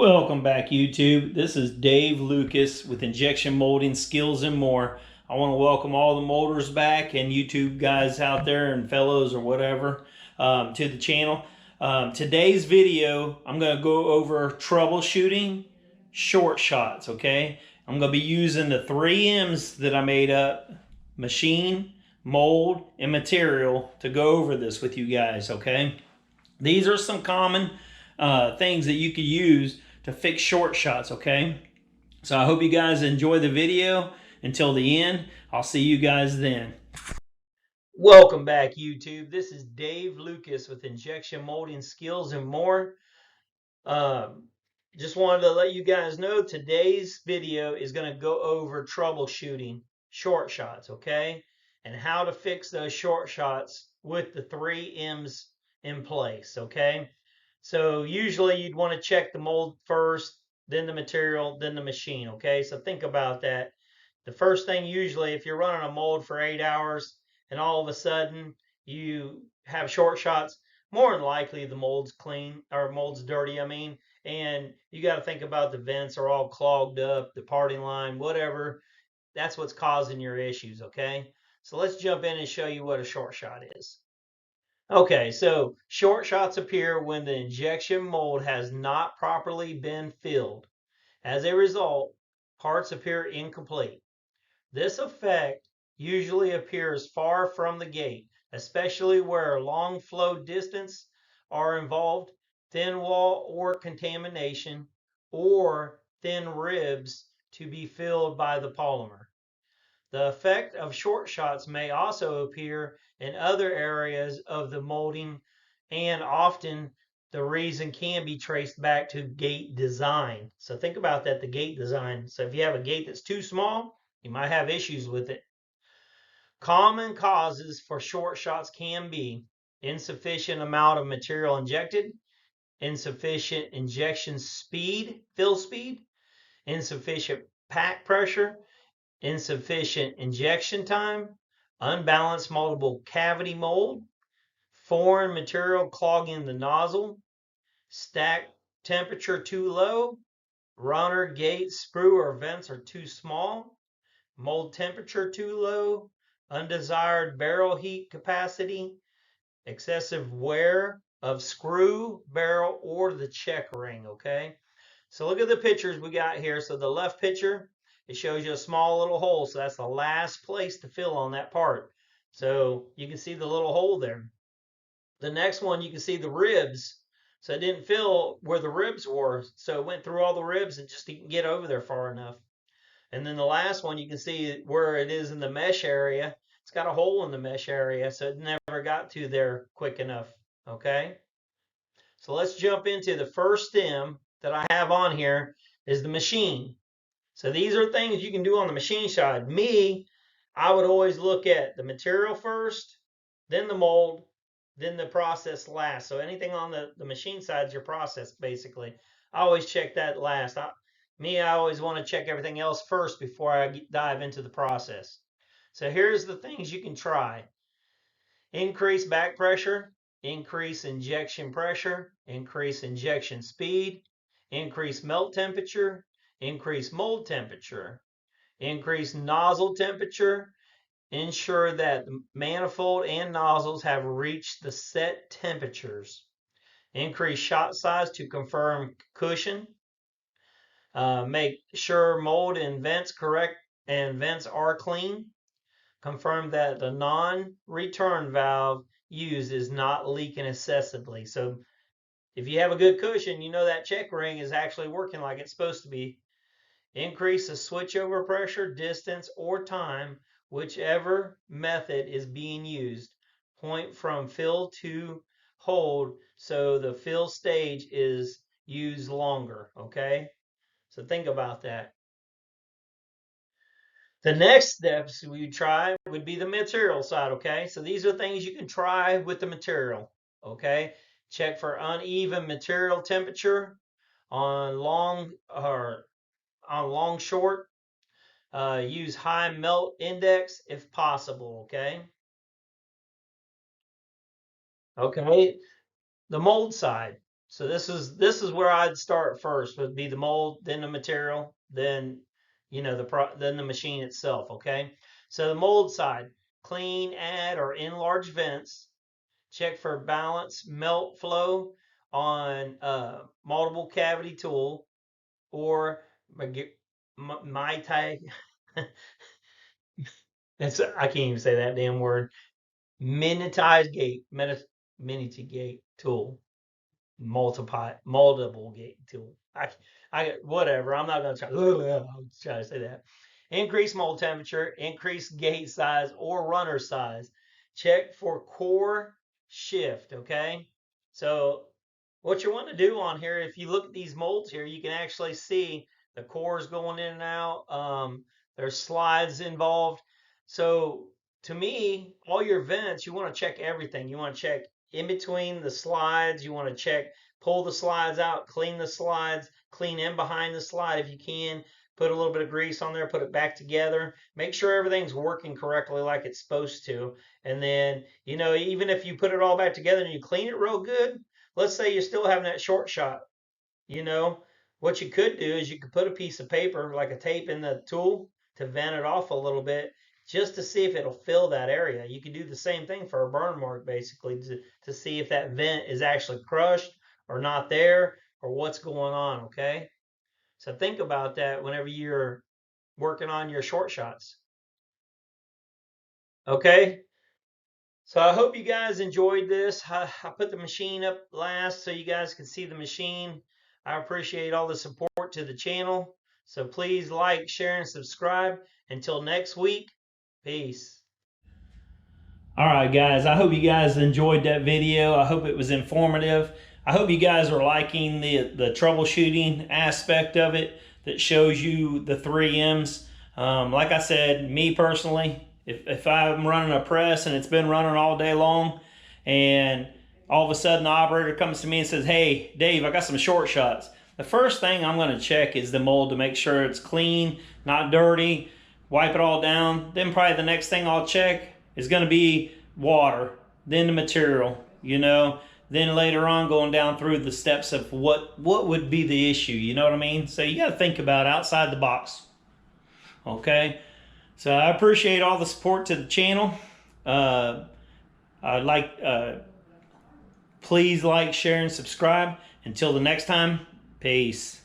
Welcome back, YouTube. This is Dave Lucas with Injection Molding Skills and More. I want to welcome all the molders back and YouTube guys out there and fellows or whatever to the channel. Today's video, I'm going to go over troubleshooting short shots, okay? I'm going to be using the 3 M's that I made up: machine, mold, and material to go over this with you guys, okay? These are some common things that you could use to fix short shots, okay? So I hope you guys enjoy the video until the end. I'll see you guys then. Welcome back, YouTube. This is Dave Lucas with Injection Molding Skills and More. Just wanted to let you guys know today's video is going to go over troubleshooting short shots, okay? And how to fix those short shots with the 3 M's in place, okay? So usually you'd want to check the mold first, then the material, then the machine, okay? So think about that. The first thing usually, if you're running a mold for 8 hours and all of a sudden you have short shots, more than likely the mold's clean, or mold's dirty, and you got to think about the vents are all clogged up, the parting line, whatever. That's what's causing your issues, okay? So let's jump in and show you what a short shot is. Okay, so short shots appear when the injection mold has not properly been filled. As a result, parts appear incomplete. This effect usually appears far from the gate, especially where long flow distance are involved, thin wall or contamination, or thin ribs to be filled by the polymer. The effect of short shots may also appear in other areas of the molding, and often the reason can be traced back to gate design. So think about that, the gate design. So if you have a gate that's too small, you might have issues with it. Common causes for short shots can be insufficient amount of material injected, insufficient injection speed, fill speed, insufficient pack pressure, insufficient injection time, unbalanced multiple cavity mold, foreign material clogging the nozzle, stack temperature too low, runner, gate, sprue, or vents are too small, mold temperature too low, undesired barrel heat capacity, excessive wear of screw, barrel, or the check ring, okay? So look at the pictures we got here. So the left picture, it shows you a small little hole. So that's the last place to fill on that part. So you can see the little hole there. The next one, you can see the ribs. So it didn't fill where the ribs were. So it went through all the ribs and just didn't get over there far enough. And then the last one, you can see where it is in the mesh area. It's got a hole in the mesh area, so it never got to there quick enough, okay? So let's jump into the first stem that I have on here is the machine. So these are things you can do on the machine side. I would always look at the material first, then the mold, then the process last. So anything on the machine side is your process, basically. I always check that last. I always want to check everything else first before I dive into the process. So here's the things you can try. Increase back pressure, increase injection pressure, increase injection speed, increase melt temperature, increase mold temperature, increase nozzle temperature, ensure that the manifold and nozzles have reached the set temperatures, increase shot size to confirm cushion, make sure mold and vents correct and vents are clean, confirm that the non-return valve used is not leaking excessively. So if you have a good cushion, you know that check ring is actually working like it's supposed to be. Increase the switchover pressure, distance, or time, whichever method is being used. Point from fill to hold so the fill stage is used longer, okay? So think about that. The next steps we try would be the material side, okay? So these are things you can try with the material, okay? Check for uneven material temperature on long short. Use high melt index if possible, okay? Okay, the mold side. So this is where I'd start first. Would be the mold, then the material, then then the machine itself. Okay. So the mold side, clean, add, or enlarge vents. Check for balance melt flow on multiple cavity tool or my type. I can't even say that damn word. Minitized tool. Multiple gate tool. I whatever. I'm not gonna try. I'm trying to say that. Increase mold temperature, increase gate size or runner size. Check for core shift. Okay, so what you want to do on here, if you look at these molds here, you can actually see the cores going in and out. There's slides involved. So to me, all your vents, you want to check everything. You want to check in between the slides. You want to check, pull the slides out, clean the slides, clean in behind the slide if you can. Put a little bit of grease on there, put it back together. Make sure everything's working correctly like it's supposed to. And then, even if you put it all back together and you clean it real good, let's say you're still having that short shot, you know, what you could do is you could put a piece of paper, like a tape, in the tool to vent it off a little bit just to see if it'll fill that area. You can do the same thing for a burn mark, basically, to see if that vent is actually crushed or not there or what's going on, okay? So think about that whenever you're working on your short shots, okay? So I hope you guys enjoyed this. I put the machine up last so you guys can see the machine. I appreciate all the support to the channel. So please like, share, and subscribe. Until next week, peace. All right, guys, I hope you guys enjoyed that video. I hope it was informative. I hope you guys are liking the troubleshooting aspect of it that shows you the 3 M's. Like I said, me personally, if I'm running a press and it's been running all day long and all of a sudden the operator comes to me and says, hey, Dave, I got some short shots. The first thing I'm going to check is the mold to make sure it's clean, not dirty, wipe it all down. Then probably the next thing I'll check is going to be water, then the material, then later on going down through the steps of what would be the issue, you know what I mean? So you got to think about outside the box, okay? So I appreciate all the support to the channel. Please like, share, and subscribe. Until the next time, peace.